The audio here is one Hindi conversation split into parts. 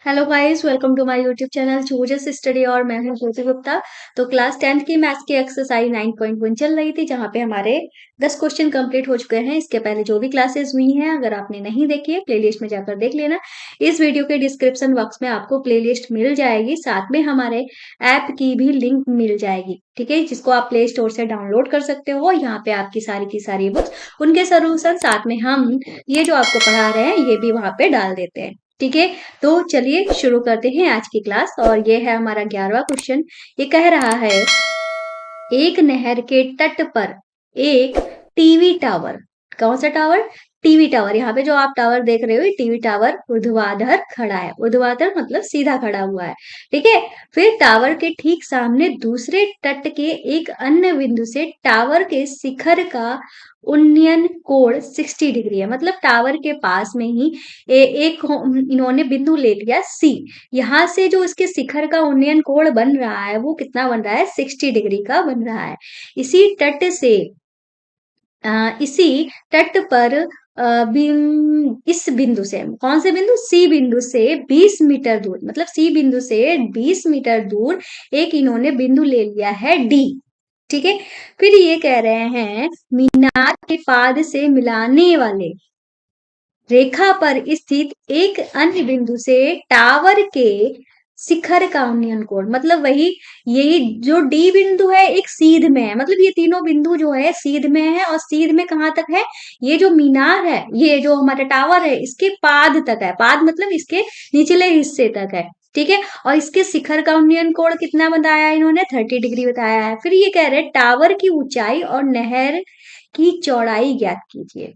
Hello guys, welcome to my YouTube channel chooses study और मैं हूं ज्योति गुप्ता। तो क्लास 10th की मैथ्स की एक्सरसाइज 9.1 चल रही थी, जहां पे हमारे 10 क्वेश्चन कंप्लीट हो चुके हैं। इसके पहले जो भी क्लासेस हुई हैं, अगर आपने नहीं देखी है, प्लेलिस्ट में जाकर देख लेना। इस वीडियो के डिस्क्रिप्शन बॉक्स में आपको प्लेलिस्ट मिल जाएगी, साथ में हमारे ऐप की भी लिंक मिल जाएगी, ठीक है, जिसको आप प्ले स्टोर से डाउनलोड कर सकते हो। यहाँ पे आपकी सारी की सारी बुक्स, उनके सोल्यूशन, साथ में हम ये जो आपको पढ़ा रहे हैं ये भी वहां पे डाल देते हैं, ठीक है। तो चलिए शुरू करते हैं आज की क्लास। और ये है हमारा 11वां क्वेश्चन। ये कह रहा है, एक नहर के तट पर एक टीवी टावर। कौन सा टावर? TV tower. यहाँ पे जो आप टावर देख रहे हो, ये टीवी टावर ऊर्ध्वाधर खड़ा है। ऊर्ध्वाधर मतलब सीधा खड़ा हुआ है, ठीक है। फिर टावर के ठीक सामने दूसरे तट के एक अन्य बिंदु से टावर के शिखर का उन्नयन कोण 60 डिग्री है। मतलब टावर के पास में ही एक इन्होंने बिंदु ले लिया सी। यहाँ से जो इसके शिखर का उन्नयन कोण बन रहा है वो कितना बन रहा है? 60 डिग्री का बन रहा है। इसी तट से इसी तट पर इस बिंदु से, कौन से बिंदु? सी बिंदु से 20 मीटर दूर, मतलब सी बिंदु से 20 मीटर दूर एक इन्होंने बिंदु ले लिया है डी, ठीक है। फिर ये कह रहे हैं, मीनार के पाद से मिलाने वाले रेखा पर स्थित एक अन्य बिंदु से टावर के शिखर का उन्नयन कोण, मतलब वही, यही जो डी बिंदु है एक सीध में है। मतलब ये तीनों बिंदु जो है सीध में है, और सीध में कहाँ तक है? ये जो मीनार है, ये जो हमारा टावर है, इसके पाद तक है। पाद मतलब इसके निचले हिस्से तक है, ठीक है। और इसके शिखर का उन्नयन कोण कितना बताया इन्होंने? 30 डिग्री बताया है। फिर ये कह रहे हैं, टावर की ऊंचाई और नहर की चौड़ाई ज्ञात कीजिए,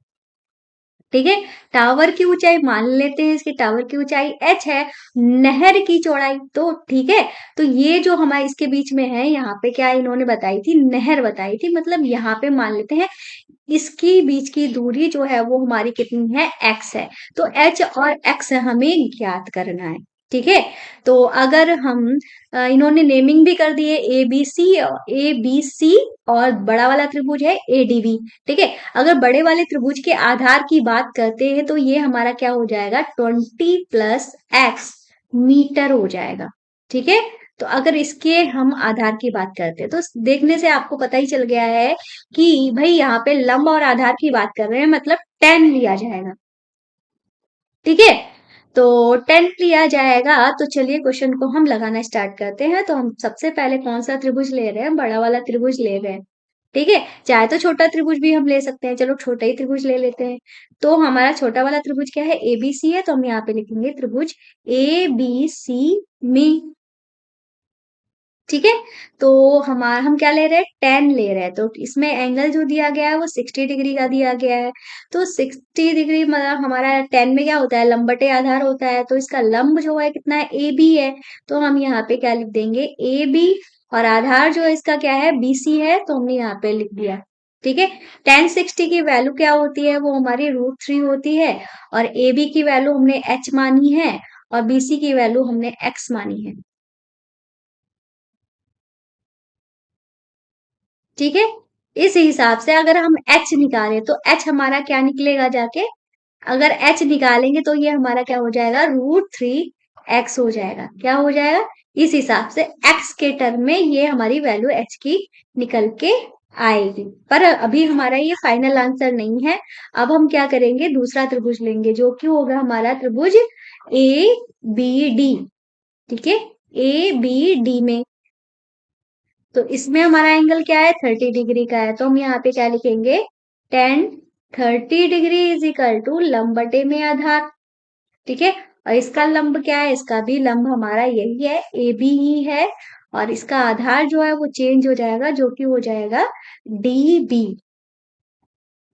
ठीक है। टावर की ऊंचाई मान लेते हैं, इसकी टावर की ऊंचाई h है, नहर की चौड़ाई तो ठीक है। तो ये जो हमारे इसके बीच में है, यहाँ पे क्या इन्होंने बताई थी? नहर बताई थी। मतलब यहाँ पे मान लेते हैं इसकी बीच की दूरी जो है वो हमारी कितनी है? x है। तो h और x हमें ज्ञात करना है, ठीक है। तो अगर हम इन्होंने नेमिंग भी कर दिए, ए बी सी और बड़ा वाला त्रिभुज है एडीबी, ठीक है। अगर बड़े वाले त्रिभुज के आधार की बात करते हैं तो ये हमारा क्या हो जाएगा? 20 प्लस एक्स मीटर हो जाएगा, ठीक है। तो अगर इसके हम आधार की बात करते हैं तो देखने से आपको पता ही चल गया है कि भाई यहाँ पे लंब और आधार की बात कर रहे हैं, मतलब 10 लिया जाएगा, ठीक है। तो 10 लिया जाएगा। तो चलिए क्वेश्चन को हम लगाना स्टार्ट करते हैं। तो हम सबसे पहले कौन सा त्रिभुज ले रहे हैं? बड़ा वाला त्रिभुज ले रहे हैं, ठीक है। चाहे तो छोटा त्रिभुज भी हम ले सकते हैं, चलो छोटा ही त्रिभुज ले लेते हैं। तो हमारा छोटा वाला त्रिभुज क्या है? एबीसी है, तो हम यहाँ पे लिखेंगे त्रिभुज ए बी सी में, ठीक है। तो हम क्या ले रहे हैं? 10 ले रहे हैं। तो इसमें एंगल जो दिया गया है वो 60 डिग्री का दिया गया है। तो 60 डिग्री मतलब हमारा 10 में क्या होता है? लंब बटे आधार होता है। तो इसका लंब जो है कितना है? ए बी है। तो हम यहाँ पे क्या लिख देंगे? A B. और आधार जो है इसका क्या है? बीसी है, तो हमने यहाँ पे लिख दिया, ठीक है। 1060 की वैल्यू क्या होती है? वो हमारी √3 होती है। और ए बी की वैल्यू हमने एच मानी है, और बीसी की वैल्यू हमने एक्स मानी है, ठीक है। इस हिसाब से अगर हम h निकालें तो h हमारा क्या निकलेगा जाके? अगर h निकालेंगे तो ये हमारा क्या हो जाएगा? √3x हो जाएगा। क्या हो जाएगा? इस हिसाब से x के टर्म में ये हमारी वैल्यू h की निकल के आएगी। पर अभी हमारा ये फाइनल आंसर नहीं है। अब हम क्या करेंगे? दूसरा त्रिभुज लेंगे, जो कि होगा हमारा त्रिभुज ए बी डी, ठीक है। ए बी डी में, तो इसमें हमारा एंगल क्या है? 30 डिग्री का है। तो हम यहाँ पे क्या लिखेंगे? 10 30 डिग्री इज इक्वल टू लंब बटे में आधार, ठीक है। और इसका लंब क्या है? इसका भी लंब हमारा यही है, ए बी ही है। और इसका आधार जो है वो चेंज हो जाएगा, जो कि हो जाएगा डी बी,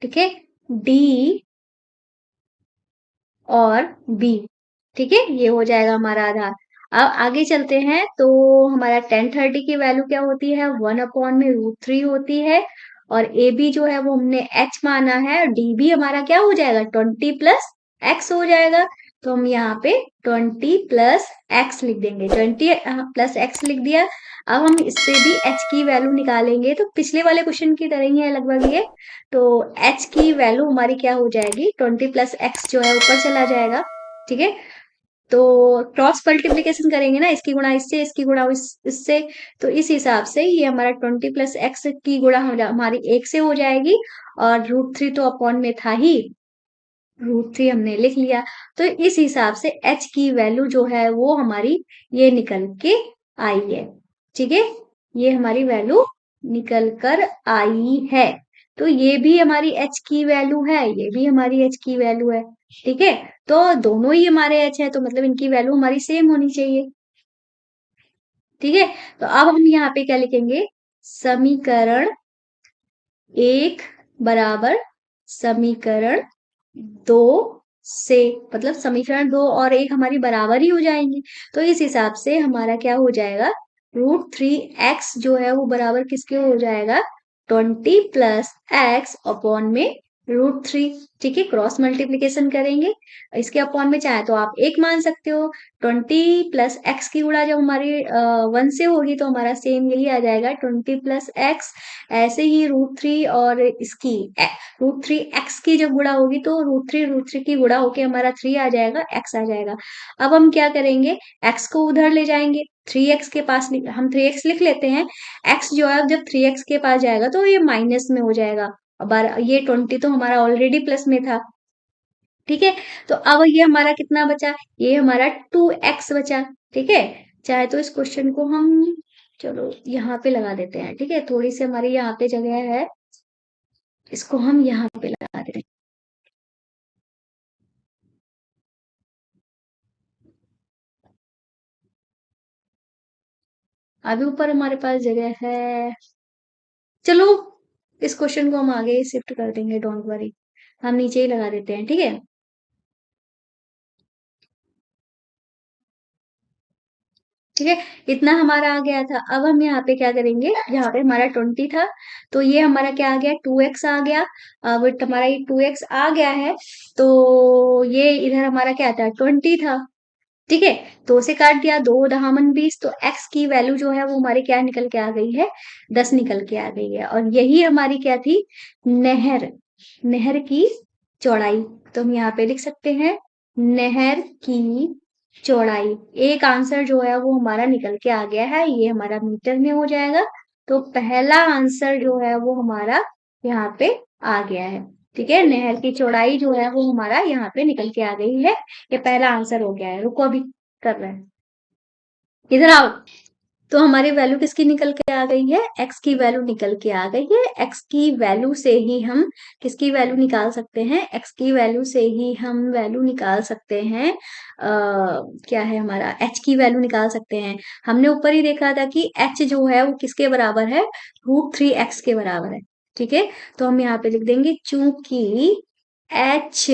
ठीक है। डी और बी, ठीक है, ये हो जाएगा हमारा आधार। अब आगे चलते हैं। तो हमारा 1030 की वैल्यू क्या होती है? 1/√3 होती है। और ए बी जो है वो हमने एच माना है, और डी बी हमारा क्या हो जाएगा? 20 प्लस एक्स हो जाएगा। तो हम यहाँ पे 20 प्लस एक्स लिख देंगे, 20 प्लस एक्स लिख दिया। अब हम इससे भी एच की वैल्यू निकालेंगे, तो पिछले वाले क्वेश्चन की तरह ही है लगभग ये। तो एच की वैल्यू हमारी क्या हो जाएगी? 20 प्लस एक्स जो है ऊपर चला जाएगा, ठीक है। तो क्रॉस मल्टीप्लीकेशन करेंगे ना, इसकी गुणा इससे, इसकी गुणा इससे, तो इस हिसाब से ये हमारा 20 प्लस एक्स की गुणा हमारी 1 से हो जाएगी, और √3 तो अपॉन में था ही, √3 हमने लिख लिया। तो इस हिसाब से h की वैल्यू जो है वो हमारी ये निकल के आई है। ठीक है, ये हमारी वैल्यू निकल कर आई है। तो ये भी हमारी h की वैल्यू है, ये भी हमारी h की वैल्यू है। ठीक है, तो दोनों ही हमारे h है, तो मतलब इनकी वैल्यू हमारी सेम होनी चाहिए। ठीक है, तो अब हम यहाँ पे क्या लिखेंगे, समीकरण 1 बराबर समीकरण 2 से, मतलब समीकरण 2 और 1 हमारी बराबर ही हो जाएंगी। तो इस हिसाब से हमारा क्या हो जाएगा, √3x जो है वो बराबर किसके हो जाएगा, 20 प्लस एक्स अपॉन में √3। ठीक है, क्रॉस मल्टीप्लीकेशन करेंगे, इसके अपॉन में चाहे तो आप 1 मान सकते हो। 20 प्लस एक्स की गुणा जब हमारी 1 से होगी तो हमारा सेम यही आ जाएगा, 20 प्लस एक्स। ऐसे ही √3 और इसकी √3x की जब गुणा होगी तो √3 की गुणा होके हमारा 3 आ जाएगा, x आ जाएगा। अब हम क्या करेंगे, x को उधर ले जाएंगे, 3x के पास हम 3x लिख लेते हैं। x जो है जब 3x के पास जाएगा तो ये माइनस में हो जाएगा। अब ये 20 तो हमारा ऑलरेडी प्लस में था। ठीक है, तो अब ये हमारा कितना बचा, ये हमारा 2x बचा। ठीक है, चाहे तो इस क्वेश्चन को हम, चलो यहाँ पे लगा देते हैं। ठीक है, थोड़ी सी हमारी यहाँ पे जगह है, इसको हम यहाँ पे लगा देते हैं। अभी ऊपर हमारे पास जगह है, चलो इस क्वेश्चन को हम आगे शिफ्ट कर देंगे, डोंट वरी, हम नीचे ही लगा देते हैं। ठीक है, ठीक है, इतना हमारा आ गया था। अब हम यहाँ पे क्या करेंगे, यहाँ पे हमारा 20 था, तो ये हमारा क्या आ गया, 2x आ गया। अब हमारा ये 2x आ गया है, तो ये इधर हमारा क्या था, 20 था। ठीक है, 2 से काट दिया, 2 दहामन 20, तो x की वैल्यू जो है वो हमारी क्या निकल के आ गई है, 10 निकल के आ गई है। और यही हमारी क्या थी, नहर, नहर की चौड़ाई। तो हम यहाँ पे लिख सकते हैं, नहर की चौड़ाई। एक आंसर जो है वो हमारा निकल के आ गया है, ये हमारा मीटर में हो जाएगा। तो पहला आंसर जो है वो हमारा यहाँ पे आ गया है। ठीक है, नहर की चौड़ाई जो है वो हमारा यहाँ पे निकल के आ गई है, ये पहला आंसर हो गया है। रुको अभी कर रहे हैं, इधर आओ। तो हमारी वैल्यू किसकी निकल के आ गई है, x की वैल्यू निकल के आ गई है। x की वैल्यू से ही हम किसकी वैल्यू निकाल सकते हैं, x की वैल्यू से ही हम वैल्यू निकाल सकते हैं, क्या है हमारा, h की वैल्यू निकाल सकते हैं। हमने ऊपर ही देखा था कि h जो है वो किसके बराबर है, √3x के बराबर है। ठीक है, तो हम यहाँ पे लिख देंगे, चूंकि h,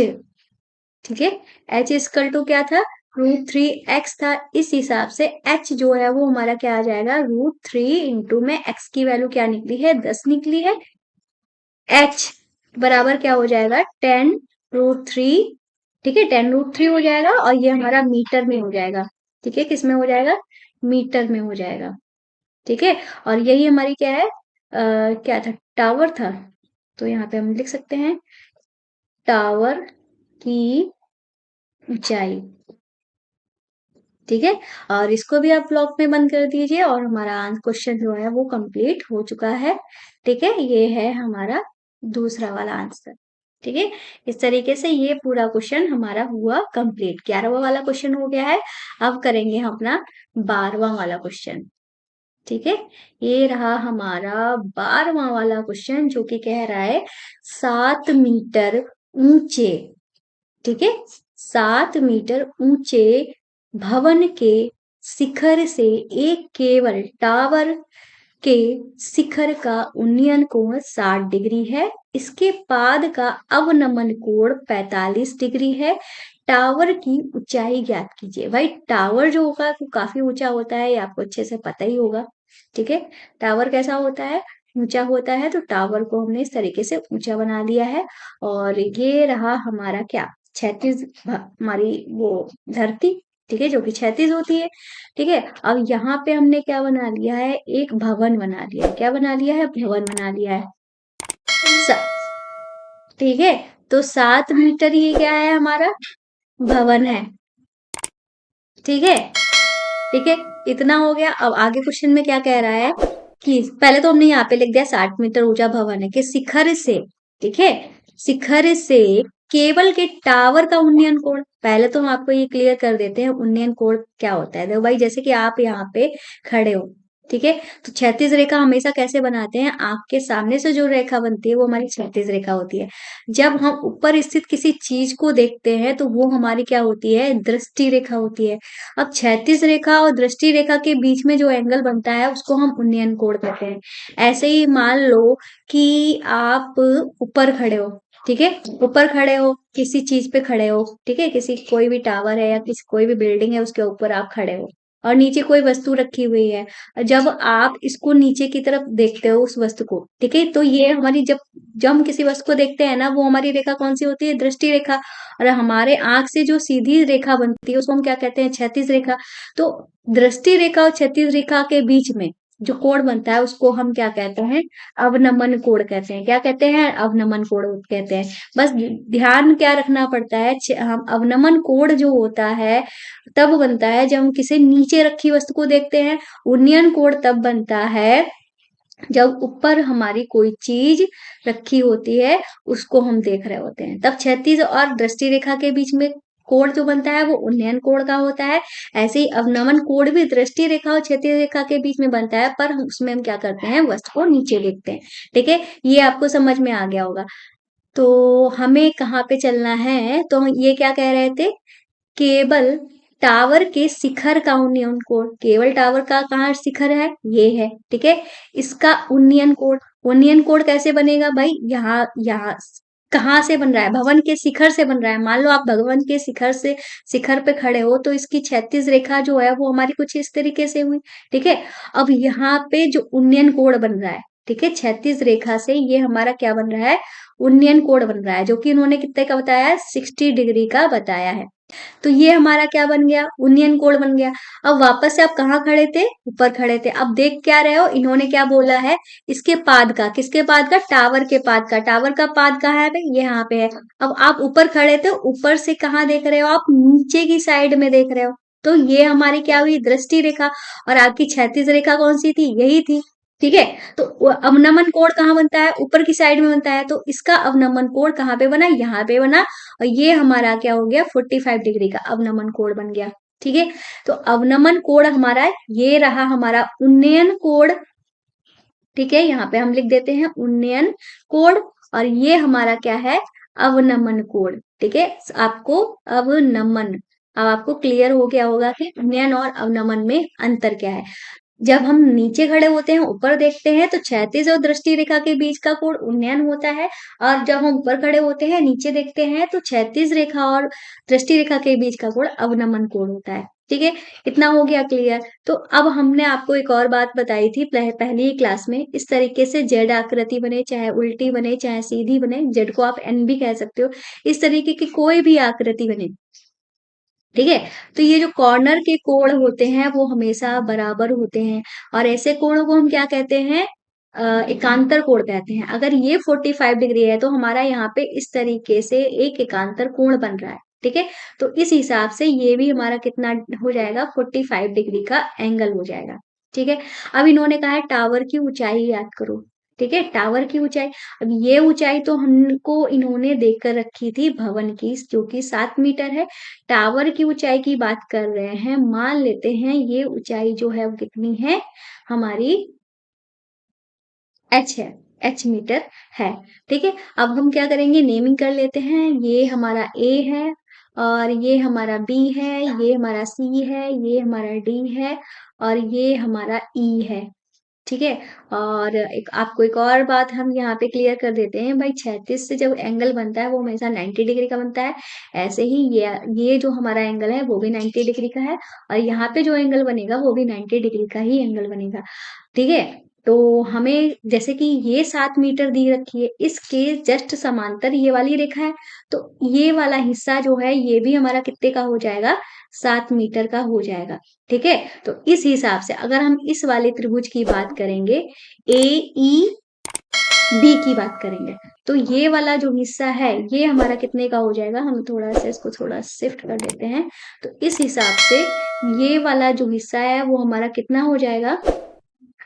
ठीक है, h इक्वल टू क्या था, √3x था, इस हिसाब से h जो है वो हमारा क्या आ जाएगा, √3 इंटू में x की वैल्यू क्या निकली है, 10 निकली है। h बराबर क्या हो जाएगा, 10√3। ठीक है, 10√3 हो जाएगा, और ये हमारा मीटर में हो जाएगा। ठीक है, किस में हो जाएगा, मीटर में हो जाएगा। ठीक है, और यही हमारी क्या है, क्या था, टावर था। तो यहाँ पे हम लिख सकते हैं, टावर की ऊंचाई। ठीक है, और इसको भी आप ब्लॉक में बंद कर दीजिए, और हमारा क्वेश्चन जो है वो कंप्लीट हो चुका है। ठीक है, ये है हमारा दूसरा वाला आंसर। ठीक है, इस तरीके से ये पूरा क्वेश्चन हमारा हुआ कंप्लीट। 11वां वाला क्वेश्चन हो गया है। अब करेंगे हम अपना 12वां वाला क्वेश्चन। ठीक है, ये रहा हमारा 12वां वाला क्वेश्चन, जो कि कह रहा है 7 मीटर ऊंचे, ठीक है, 7 मीटर ऊंचे भवन के शिखर से एक केवल टावर के शिखर का उन्नयन कोण 60 डिग्री है। इसके पाद का अवनमन कोण 45 डिग्री है। टावर की ऊंचाई ज्ञात कीजिए। भाई टावर जो होगा वो काफी ऊंचा होता है, ये आपको अच्छे से पता ही होगा। ठीक है, टावर कैसा होता है, ऊंचा होता है। तो टावर को हमने इस तरीके से ऊंचा बना लिया है। और ये रहा हमारा क्या, क्षैतिज हमारी वो धरती, ठीक है, जो कि क्षैतिज होती है। ठीक है, अब यहाँ पे हमने क्या बना लिया है, एक भवन बना लिया है। क्या बना लिया है, भवन बना लिया है। ठीक है, तो 7 मीटर ये क्या है, हमारा भवन है। ठीक है, ठीक है, इतना हो गया। अब आगे क्वेश्चन में क्या कह रहा है कि पहले तो हमने यहाँ पे लिख दिया 60 मीटर ऊंचा भवन है कि शिखर से, ठीक है, शिखर से केबल के टावर का उन्नयन कोण। पहले तो हम आपको ये क्लियर कर देते हैं उन्नयन कोण क्या होता है। देखो भाई, जैसे कि आप यहाँ पे खड़े हो, ठीक है, तो क्षैतिज रेखा हमेशा कैसे बनाते हैं, आंख के सामने से जो रेखा बनती है वो हमारी क्षैतिज रेखा होती है। जब हम ऊपर स्थित किसी चीज को देखते हैं तो वो हमारी क्या होती है, दृष्टि रेखा होती है। अब क्षैतिज रेखा और दृष्टि रेखा के बीच में जो एंगल बनता है उसको हम उन्नयन कोण कहते हैं। ऐसे ही मान लो कि आप ऊपर खड़े हो, ठीक है, ऊपर खड़े हो, किसी चीज पे खड़े हो, ठीक है, किसी कोई भी टावर है या किसी कोई भी बिल्डिंग है उसके ऊपर आप खड़े हो और नीचे कोई वस्तु रखी हुई है। जब आप इसको नीचे की तरफ देखते हो उस वस्तु को, ठीक है, तो ये हमारी जब जब हम किसी वस्तु को देखते हैं ना, वो हमारी रेखा कौन सी होती है, दृष्टि रेखा। और हमारे आंख से जो सीधी रेखा बनती है उसको हम क्या कहते हैं, क्षैतिज रेखा। तो दृष्टि रेखा और क्षैतिज रेखा के बीच में जो कोण बनता है उसको हम क्या कहते हैं, अवनमन कोण कहते हैं। क्या कहते हैं, अवनमन कोण कहते हैं। बस ध्यान क्या रखना पड़ता है, हम अवनमन कोण जो होता है तब बनता है जब हम किसी नीचे रखी वस्तु को देखते हैं। उन्नयन कोण तब बनता है जब ऊपर हमारी कोई चीज रखी होती है उसको हम देख रहे होते हैं, तब क्षैतिज और दृष्टि रेखा के बीच में कोण जो बनता है वो उन्नयन कोण का होता है। ऐसे ही अवनमन कोण भी दृष्टि रेखा और क्षैतिज रेखा के बीच में बनता है, पर उसमें हम क्या करते हैं, वस्तु को नीचे देखते हैं। ठीक है, ये आपको समझ में आ गया होगा। तो हमें कहाँ पे चलना है, तो हम ये क्या कह रहे थे, केबल टावर के शिखर का उन्नयन कोण। केबल टावर का कहाँ शिखर है, ये है, ठीक है, इसका उन्नयन कोण। उन्नयन कोण कैसे बनेगा भाई, यहाँ यहाँ कहाँ से बन रहा है, भवन के शिखर से बन रहा है। मान लो आप भवन के शिखर से, शिखर पे खड़े हो तो इसकी क्षैतिज रेखा जो है वो हमारी कुछ इस तरीके से हुई, ठीक है। अब यहाँ पे जो उन्नयन कोण बन रहा है, ठीक है, क्षैतिज रेखा से ये हमारा क्या बन रहा है, उन्नयन कोण बन रहा है, जो कि इन्होंने कितने का बताया है, 60 डिग्री का बताया है। तो ये हमारा क्या बन गया, उन्नयन कोण बन गया। अब वापस से आप कहाँ खड़े थे, ऊपर खड़े थे। अब देख क्या रहे हो, इन्होंने क्या बोला है, इसके पाद का, किसके पाद का, टावर के पाद का। टावर का पाद कहाँ है भाई, ये यहाँ पे है। अब आप ऊपर खड़े थे, ऊपर से कहाँ देख रहे हो, आप नीचे की साइड में देख रहे हो। तो ये हमारी क्या हुई, दृष्टि रेखा। और आपकी क्षैतिज रेखा कौन सी थी, यही थी, ठीक है। तो अवनमन कोण कहाँ बनता है, ऊपर की साइड में बनता है। तो इसका अवनमन कोण कहाँ पे बना, यहाँ पे बना। और ये हमारा क्या हो गया, 45 डिग्री का अवनमन कोण बन गया, ठीक है। तो अवनमन कोण हमारा ये रहा, हमारा उन्नयन कोण, ठीक है, यहाँ पे हम लिख देते हैं उन्नयन कोण। और ये हमारा क्या है, अवनमन कोण, ठीक है। आपको अवनमन, अब आपको क्लियर हो गया होगा कि उन्नयन और अवनमन में अंतर क्या है। जब हम नीचे खड़े होते हैं, ऊपर देखते हैं, तो क्षैतिज और दृष्टि रेखा के बीच का कोण उन्नयन होता है। और जब हम ऊपर खड़े होते हैं, नीचे देखते हैं, तो क्षैतिज रेखा और दृष्टि रेखा के बीच का कोण अवनमन कोण होता है, ठीक है। इतना हो गया क्लियर। तो अब हमने आपको एक और बात बताई थी पहली ही क्लास में, इस तरीके से जेड आकृति बने, चाहे उल्टी बने चाहे सीधी बने, जेड को आप एन भी कह सकते हो, इस तरीके की कोई भी आकृति बने, ठीक है, तो ये जो कॉर्नर के कोण होते हैं वो हमेशा बराबर होते हैं। और ऐसे कोणों को हम क्या कहते हैं, एकांतर कोण कहते हैं। अगर ये 45 डिग्री है तो हमारा यहाँ पे इस तरीके से एक एकांतर कोण बन रहा है, ठीक है। तो इस हिसाब से ये भी हमारा कितना हो जाएगा, 45 डिग्री का एंगल हो जाएगा, ठीक है। अब इन्होंने कहा है टावर की ऊंचाई याद करो, ठीक है, टावर की ऊंचाई। अब ये ऊंचाई तो हमको इन्होंने देकर रखी थी भवन की, जो कि 7 मीटर है। टावर की ऊंचाई की बात कर रहे हैं, मान लेते हैं ये ऊंचाई जो है वो कितनी है, हमारी एच है, एच मीटर है, ठीक है। अब हम क्या करेंगे, नेमिंग कर लेते हैं। ये हमारा ए है, और ये हमारा बी है, ये हमारा सी है, ये हमारा डी है, और ये हमारा ई है, ठीक है। और आपको एक और बात हम यहाँ पे क्लियर कर देते हैं भाई, क्षैतिज से जब एंगल बनता है वो हमेशा 90 डिग्री का बनता है। ऐसे ही ये जो हमारा एंगल है वो भी 90 डिग्री का है, और यहाँ पे जो एंगल बनेगा वो भी 90 डिग्री का ही एंगल बनेगा, ठीक है। तो हमें जैसे कि ये 7 मीटर दी रखी है, इसके जस्ट समांतर ये वाली रेखा है, तो ये वाला हिस्सा जो है ये भी हमारा कितने का हो जाएगा, 7 मीटर का हो जाएगा, ठीक है। तो इस हिसाब से अगर हम इस वाले त्रिभुज की बात करेंगे, ए ई बी की बात करेंगे, तो ये वाला जो हिस्सा है ये हमारा कितने का हो जाएगा, हम थोड़ा सा इसको थोड़ा शिफ्ट कर देते हैं। तो इस हिसाब से ये वाला जो हिस्सा है वो हमारा कितना हो जाएगा,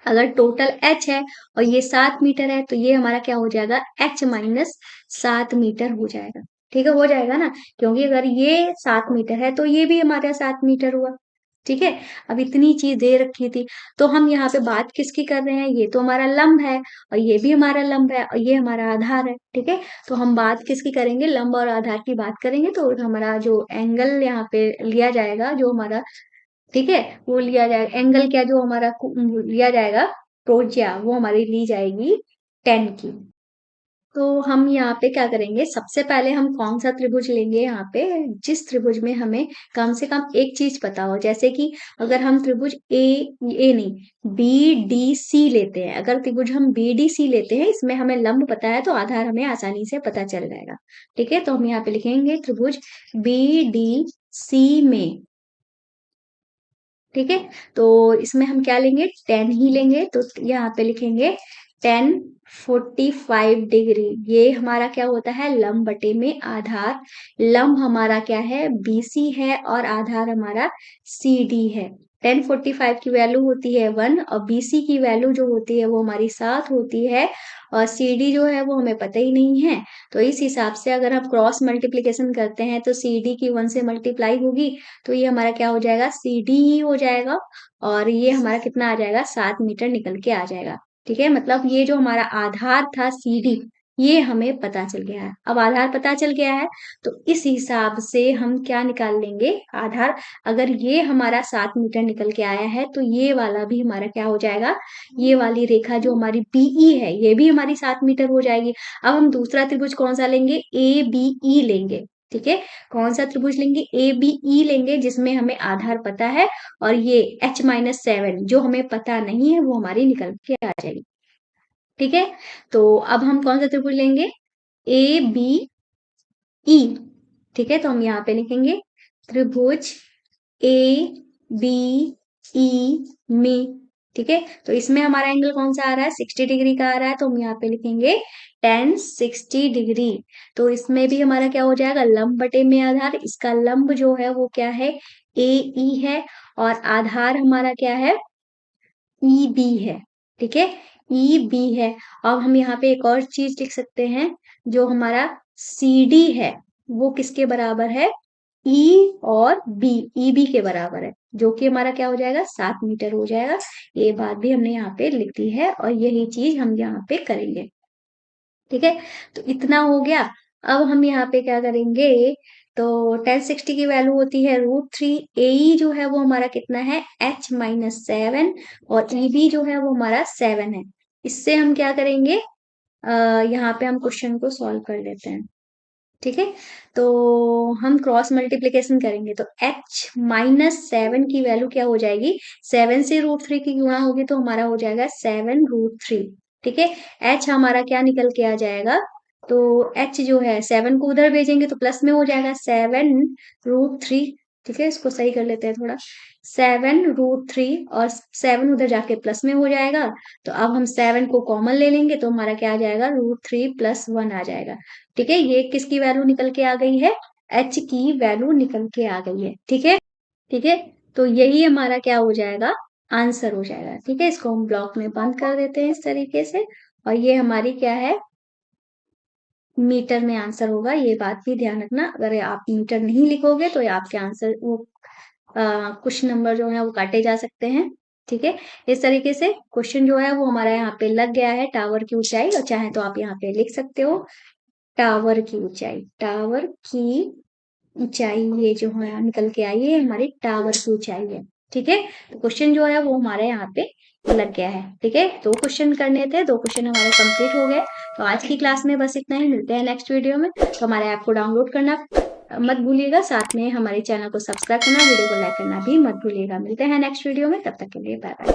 अगर टोटल h है और ये 7 मीटर है तो ये हमारा क्या हो जाएगा, h-7 मीटर हो जाएगा। ठीक है, हो जाएगा ना, क्योंकि अगर ये 7 मीटर है तो ये भी हमारा 7 मीटर हुआ। ठीक है, अब इतनी चीज दे रखी थी, तो हम यहाँ पे बात किसकी कर रहे हैं, ये तो हमारा लंब है और ये भी हमारा लंब है और ये हमारा आधार है। ठीक है, तो हम बात किसकी करेंगे, लंब और आधार की बात करेंगे। तो हमारा जो एंगल यहाँ पे लिया जाएगा, जो हमारा, ठीक है, वो लिया जाएगा एंगल, क्या जो हमारा लिया जाएगा त्रिज्या, वो हमारी ली जाएगी 10 की। तो हम यहाँ पे क्या करेंगे, सबसे पहले हम कौन सा त्रिभुज लेंगे, यहाँ पे जिस त्रिभुज में हमें कम से कम एक चीज पता हो। जैसे कि अगर हम त्रिभुज ए नहीं बी डी सी लेते हैं, अगर त्रिभुज हम बी डी सी लेते हैं, इसमें हमें लंब पता है तो आधार हमें आसानी से पता चल जाएगा। ठीक है, तो हम यहाँ पे लिखेंगे त्रिभुज बी डी सी में। ठीक है, तो इसमें हम क्या लेंगे, 10 ही लेंगे। तो यहाँ पे लिखेंगे 10 45 डिग्री, ये हमारा क्या होता है, लंब बटे में आधार। लंब हमारा क्या है, बीसी है और आधार हमारा सीडी है। 1045 की वैल्यू होती है 1 और बीसी की वैल्यू जो होती है वो हमारी 7 होती है और सीडी जो है वो हमें पता ही नहीं है। तो इस हिसाब से अगर हम क्रॉस मल्टीप्लीकेशन करते हैं तो सीडी की 1 से मल्टीप्लाई होगी, तो ये हमारा क्या हो जाएगा, सीडी ही हो जाएगा और ये हमारा कितना आ जाएगा, 7 मीटर निकल के आ जाएगा। ठीक है, मतलब ये जो हमारा आधार था सीडी, ये हमें पता चल गया है। अब आधार पता चल गया है तो इस हिसाब से हम क्या निकाल लेंगे, आधार। अगर ये हमारा 7 मीटर निकल के आया है तो ये वाला भी हमारा क्या हो जाएगा, ये वाली रेखा जो हमारी बीई है ये भी हमारी 7 मीटर हो जाएगी। अब हम दूसरा त्रिभुज कौन सा लेंगे, ए बी ई लेंगे। ठीक है, कौन सा त्रिभुज लेंगे, ए बी ई लेंगे, जिसमें हमें आधार पता है और ये h-7 जो हमें पता नहीं है वो हमारी निकल के आ जाएगी। ठीक है, तो अब हम कौन सा त्रिभुज लेंगे, ए बी ई। ठीक है, तो हम यहाँ पे लिखेंगे त्रिभुज ए बी ई में। ठीक है, तो इसमें हमारा एंगल कौन सा आ रहा है, 60 डिग्री का आ रहा है, तो हम यहाँ पे लिखेंगे 10 60 डिग्री। तो इसमें भी हमारा क्या हो जाएगा, लंब बटे में आधार, इसका लंब जो है वो क्या है, ए ई है और आधार हमारा क्या है, ई बी है। ठीक है, ई बी है। अब हम यहाँ पे एक और चीज लिख सकते हैं, जो हमारा सी डी है वो किसके बराबर है, ई और बी, ई बी के बराबर है, जो कि हमारा क्या हो जाएगा, 7 मीटर हो जाएगा। ये बात भी हमने यहाँ पे लिख दी है और यही चीज हम यहाँ पे करेंगे। ठीक है, तो इतना हो गया। अब हम यहाँ पे क्या करेंगे, तो 1060 की वैल्यू होती है √3, ए जो है वो हमारा कितना है, h-7 और ई बी जो है वो हमारा 7 है। इससे हम क्या करेंगे, यहाँ पे हम क्वेश्चन को सॉल्व कर लेते हैं। ठीक है, तो हम क्रॉस मल्टीप्लीकेशन करेंगे तो h-7 की वैल्यू क्या हो जाएगी, 7 से √3 की गुणा होगी तो हमारा हो जाएगा 7√3। ठीक है, h हमारा क्या निकल के आ जाएगा, तो h जो है 7 को उधर भेजेंगे तो प्लस में हो जाएगा 7√3। ठीक है, इसको सही कर लेते हैं थोड़ा, 7√3 और 7 उधर जाके प्लस में हो जाएगा। तो अब हम 7 को कॉमन ले लेंगे तो हमारा क्या आ जाएगा, √3 + 1 आ जाएगा। ठीक है, ये किसकी वैल्यू निकल के आ गई है, h की वैल्यू निकल के आ गई है। ठीक है, ठीक है, तो यही हमारा क्या हो जाएगा, आंसर हो जाएगा। ठीक है, इसको हम ब्लॉक में बंद कर देते हैं इस तरीके से और ये हमारी क्या है, मीटर में आंसर होगा। ये बात भी ध्यान रखना, अगर आप मीटर नहीं लिखोगे तो आपके आंसर वो कुछ नंबर जो है वो काटे जा सकते हैं। ठीक है, इस तरीके से क्वेश्चन जो है वो हमारा यहाँ पे लग गया है, टावर की ऊंचाई, और चाहे तो आप यहाँ पे लिख सकते हो टावर की ऊंचाई। टावर की ऊंचाई ये जो है निकल के आई है, हमारी टावर की ऊंचाई है। ठीक है, तो क्वेश्चन जो है वो हमारे यहाँ पे लग गया है। ठीक है, 2 क्वेश्चन करने थे, 2 क्वेश्चन हमारे कंप्लीट हो गए। तो आज की क्लास में बस इतना ही, मिलते हैं नेक्स्ट वीडियो में। तो हमारे ऐप को डाउनलोड करना मत भूलिएगा, साथ में हमारे चैनल को सब्सक्राइब करना, वीडियो को लाइक करना भी मत भूलिएगा। मिलते हैं नेक्स्ट वीडियो में, तब तक के लिए बाय बाय।